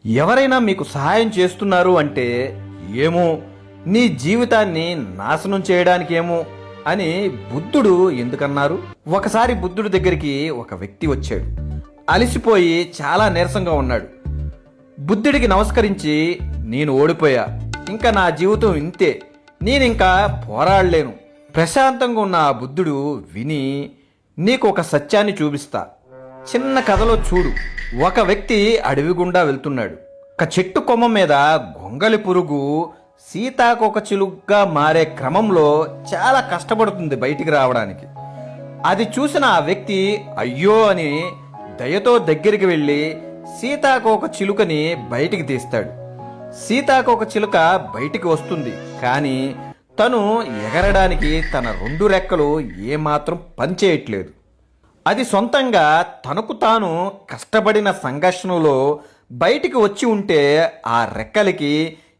ఎవరైనా మీకు సహాయం చేస్తున్నారు అంటే ఏమో నీ జీవితాన్ని నాశనం చేయడానికేమో అని బుద్ధుడు ఎందుకన్నారు? ఒకసారి బుద్ధుడి దగ్గరికి ఒక వ్యక్తి వచ్చాడు. అలసిపోయి చాలా నీరసంగా ఉన్నాడు. బుద్ధుడికి నమస్కరించి, నేను ఓడిపోయా, ఇంకా నా జీవితం ఇంతే, నేనింకా పోరాడలేను. ప్రశాంతంగా ఉన్న ఆ బుద్ధుడు విని, నీకు ఒక సత్యాన్ని చూపిస్తా, చిన్న కథలో చూడు. ఒక వ్యక్తి అడవి గుండా వెళ్తున్నాడు. ఒక చెట్టు కొమ్మ మీద గొంగలి పురుగు సీతాకోక చిలుకగా మారే క్రమంలో చాలా కష్టపడుతుంది బయటికి రావడానికి. అది చూసిన ఆ వ్యక్తి అయ్యో అని దయతో దగ్గరికి వెళ్ళి సీతాకోక చిలుకని బయటికి తీస్తాడు. సీతాకోక చిలుక బయటికి వస్తుంది, కానీ తను ఎగరడానికి తన రెండు రెక్కలు ఏమాత్రం పనిచేయట్లేదు. అది సొంతంగా తనకు తాను కష్టపడిన సంఘర్షణలో బయటికి వచ్చి ఉంటే ఆ రెక్కలకి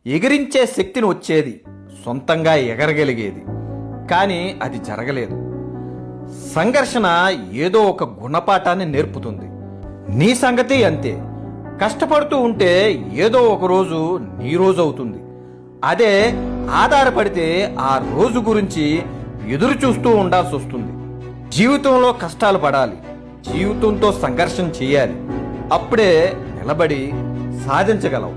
ఎగిరించే శక్తిని వచ్చేది, సొంతంగా ఎగరగలిగేది. కానీ అది జరగలేదు. సంఘర్షణ ఏదో ఒక గుణపాఠాన్ని నేర్పుతుంది. నీ సంగతి అంతే. కష్టపడుతూ ఉంటే ఏదో ఒక రోజు నీ రోజు అవుతుంది. అదే ఆధారపడితే ఆ రోజు గురించి ఎదురు చూస్తూ ఉండాల్సి వస్తుంది. జీవితంలో కష్టాలు పడాలి, జీవితంతో సంఘర్షణ చేయాలి. అప్పుడే నిలబడి సాధించగలవు.